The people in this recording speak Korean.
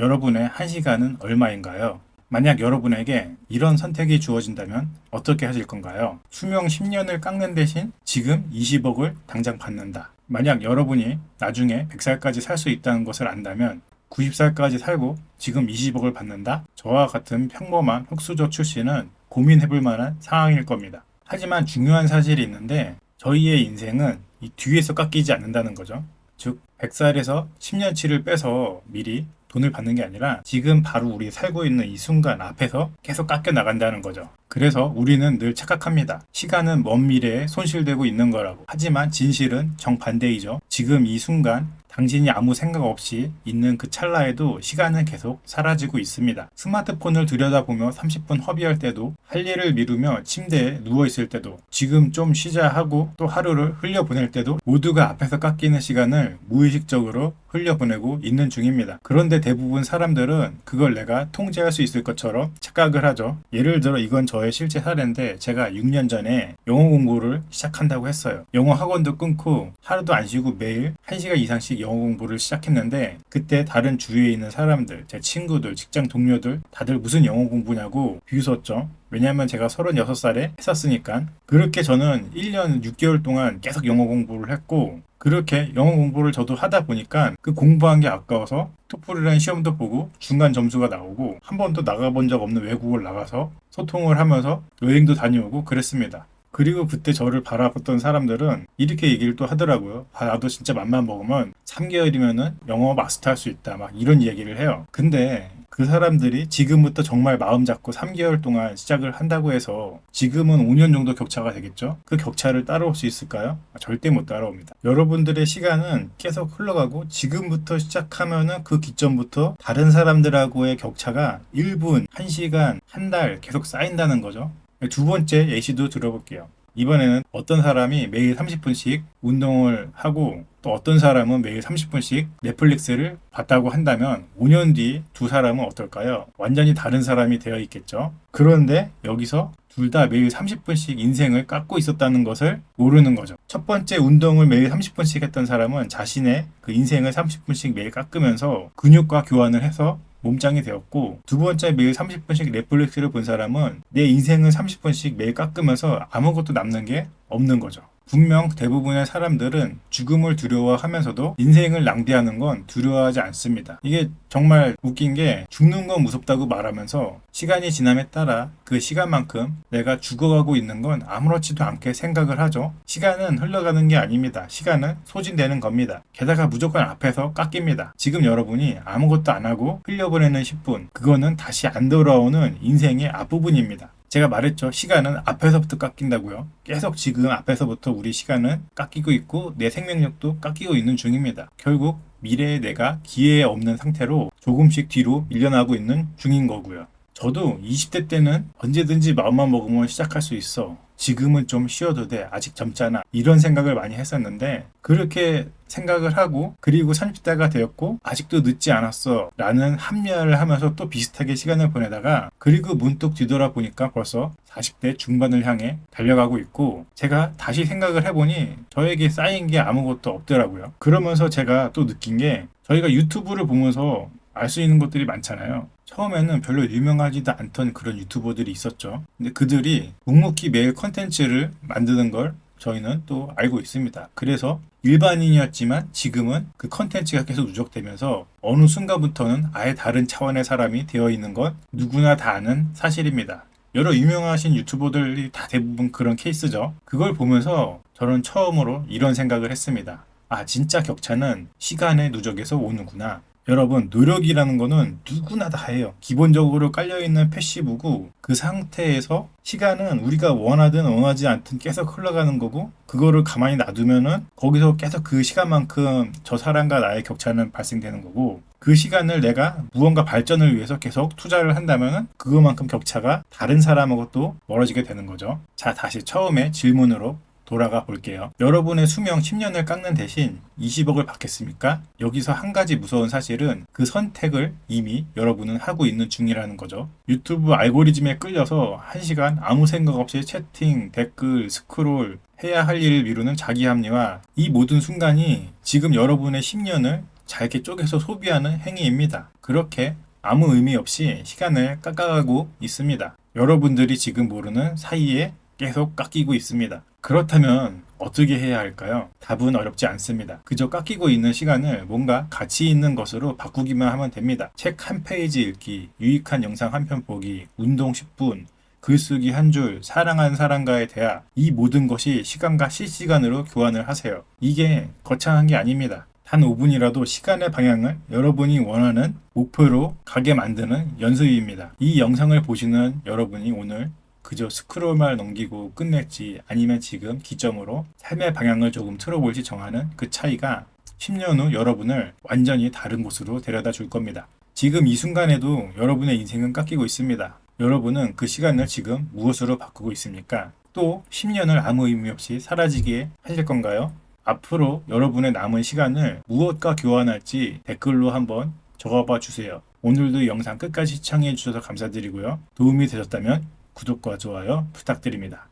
여러분의 1시간은 얼마인가요? 만약 여러분에게 이런 선택이 주어진다면 어떻게 하실 건가요? 수명 10년을 깎는 대신 지금 20억을 당장 받는다. 만약 여러분이 나중에 100살까지 살 수 있다는 것을 안다면 90살까지 살고 지금 20억을 받는다? 저와 같은 평범한 흑수저 출신은 고민해볼 만한 상황일 겁니다. 하지만 중요한 사실이 있는데 저희의 인생은 이 뒤에서 깎이지 않는다는 거죠. 즉 100살에서 10년치를 빼서 미리 돈을 받는 게 아니라 지금 바로 우리 살고 있는 이 순간 앞에서 계속 깎여 나간다는 거죠. 그래서 우리는 늘 착각합니다. 시간은 먼 미래에 손실되고 있는 거라고. 하지만 진실은 정반대이죠. 지금 이 순간 당신이 아무 생각 없이 있는 그 찰나에도 시간은 계속 사라지고 있습니다. 스마트폰을 들여다보며 30분 허비할 때도, 할 일을 미루며 침대에 누워있을 때도, 지금 좀 쉬자 하고 또 하루를 흘려보낼 때도 모두가 앞에서 깎이는 시간을 무의식적으로 흘려보내고 있는 중입니다. 그런데 대부분 사람들은 그걸 내가 통제할 수 있을 것처럼 착각을 하죠. 예를 들어 이건 저의 실제 사례인데 제가 6년 전에 영어 공부를 시작한다고 했어요. 영어 학원도 끊고 하루도 안 쉬고 매일 1시간 이상씩 영어 공부를 시작했는데 그때 다른 주위에 있는 사람들, 제 친구들, 직장 동료들 다들 무슨 영어 공부냐고 비웃었죠. 왜냐하면 제가 36살에 했었으니까. 그렇게 저는 1년 6개월 동안 계속 영어 공부를 했고 그렇게 영어 공부를 저도 하다 보니까 그 공부한 게 아까워서 토플이라는 시험도 보고 중간 점수가 나오고 한 번도 나가본 적 없는 외국을 나가서 소통을 하면서 여행도 다녀오고 그랬습니다. 그리고 그때 저를 바라봤던 사람들은 이렇게 얘기를 또 하더라고요. 나도 진짜 맘만 먹으면 3개월이면은 영어 마스터할 수 있다. 막 이런 얘기를 해요. 근데 그 사람들이 지금부터 정말 마음 잡고 3개월 동안 시작을 한다고 해서 지금은 5년 정도 격차가 되겠죠? 그 격차를 따라올 수 있을까요? 절대 못 따라옵니다. 여러분들의 시간은 계속 흘러가고 지금부터 시작하면은 그 기점부터 다른 사람들하고의 격차가 1분, 1시간, 한 달 계속 쌓인다는 거죠. 두 번째 예시도 들어볼게요. 이번에는 어떤 사람이 매일 30분씩 운동을 하고 또 어떤 사람은 매일 30분씩 넷플릭스를 봤다고 한다면 5년 뒤 두 사람은 어떨까요? 완전히 다른 사람이 되어 있겠죠. 그런데 여기서 둘 다 매일 30분씩 인생을 깎고 있었다는 것을 모르는 거죠. 첫 번째 운동을 매일 30분씩 했던 사람은 자신의 그 인생을 30분씩 매일 깎으면서 근육과 교환을 해서 몸짱이 되었고 두 번째 매일 30분씩 넷플릭스를 본 사람은 내 인생을 30분씩 매일 깎으면서 아무것도 남는 게 없는 거죠. 분명 대부분의 사람들은 죽음을 두려워하면서도 인생을 낭비하는 건 두려워하지 않습니다. 이게 정말 웃긴 게 죽는 건 무섭다고 말하면서 시간이 지남에 따라 그 시간만큼 내가 죽어가고 있는 건 아무렇지도 않게 생각을 하죠. 시간은 흘러가는 게 아닙니다. 시간은 소진되는 겁니다. 게다가 무조건 앞에서 깎입니다. 지금 여러분이 아무것도 안 하고 흘려보내는 10분, 그거는 다시 안 돌아오는 인생의 앞부분입니다. 제가 말했죠. 시간은 앞에서부터 깎인다고요. 계속 지금 앞에서부터 우리 시간은 깎이고 있고 내 생명력도 깎이고 있는 중입니다. 결국 미래의 내가 기회에 없는 상태로 조금씩 뒤로 밀려나고 있는 중인 거고요. 저도 20대 때는 언제든지 마음만 먹으면 시작할 수 있어. 지금은 좀 쉬어도 돼. 아직 젊잖아. 이런 생각을 많이 했었는데 그렇게 생각을 하고 그리고 30대가 되었고 아직도 늦지 않았어 라는 합리화를 하면서 또 비슷하게 시간을 보내다가 그리고 문득 뒤돌아보니까 벌써 40대 중반을 향해 달려가고 있고 제가 다시 생각을 해보니 저에게 쌓인 게 아무것도 없더라고요. 그러면서 제가 또 느낀 게 저희가 유튜브를 보면서 알 수 있는 것들이 많잖아요. 처음에는 별로 유명하지도 않던 그런 유튜버들이 있었죠. 근데 그들이 묵묵히 매일 컨텐츠를 만드는 걸 저희는 또 알고 있습니다. 그래서 일반인이었지만 지금은 그 컨텐츠가 계속 누적되면서 어느 순간부터는 아예 다른 차원의 사람이 되어 있는 건 누구나 다 아는 사실입니다. 여러 유명하신 유튜버들이 다 대부분 그런 케이스죠. 그걸 보면서 저는 처음으로 이런 생각을 했습니다. 아, 진짜 격차는 시간의 누적에서 오는구나. 여러분, 노력이라는 거는 누구나 다 해요. 기본적으로 깔려있는 패시브고 그 상태에서 시간은 우리가 원하든 원하지 않든 계속 흘러가는 거고 그거를 가만히 놔두면은 거기서 계속 그 시간만큼 저 사람과 나의 격차는 발생되는 거고 그 시간을 내가 무언가 발전을 위해서 계속 투자를 한다면은 그거만큼 격차가 다른 사람하고 또 멀어지게 되는 거죠. 자, 다시 처음에 질문으로 돌아가 볼게요. 여러분의 수명 10년을 깎는 대신 20억을 받겠습니까? 여기서 한 가지 무서운 사실은 그 선택을 이미 여러분은 하고 있는 중이라는 거죠. 유튜브 알고리즘에 끌려서 1시간 아무 생각 없이 채팅, 댓글, 스크롤, 해야 할 일을 미루는 자기 합리화 이 모든 순간이 지금 여러분의 10년을 잘게 쪼개서 소비하는 행위입니다. 그렇게 아무 의미 없이 시간을 깎아가고 있습니다. 여러분들이 지금 모르는 사이에 계속 깎이고 있습니다. 그렇다면 어떻게 해야 할까요? 답은 어렵지 않습니다. 그저 깎이고 있는 시간을 뭔가 가치 있는 것으로 바꾸기만 하면 됩니다. 책 한 페이지 읽기, 유익한 영상 한 편 보기, 운동 10분, 글쓰기 한 줄, 사랑하는 사람과의 대화, 이 모든 것이 시간과 실시간으로 교환을 하세요. 이게 거창한 게 아닙니다. 단 5분이라도 시간의 방향을 여러분이 원하는 목표로 가게 만드는 연습입니다. 이 영상을 보시는 여러분이 오늘 그저 스크롤만 넘기고 끝낼지 아니면 지금 기점으로 삶의 방향을 조금 틀어볼지 정하는 그 차이가 10년 후 여러분을 완전히 다른 곳으로 데려다 줄 겁니다. 지금 이 순간에도 여러분의 인생은 깎이고 있습니다. 여러분은 그 시간을 지금 무엇으로 바꾸고 있습니까? 또 10년을 아무 의미 없이 사라지게 하실 건가요? 앞으로 여러분의 남은 시간을 무엇과 교환할지 댓글로 한번 적어봐 주세요. 오늘도 영상 끝까지 시청해 주셔서 감사드리고요. 도움이 되셨다면 구독과 좋아요 부탁드립니다.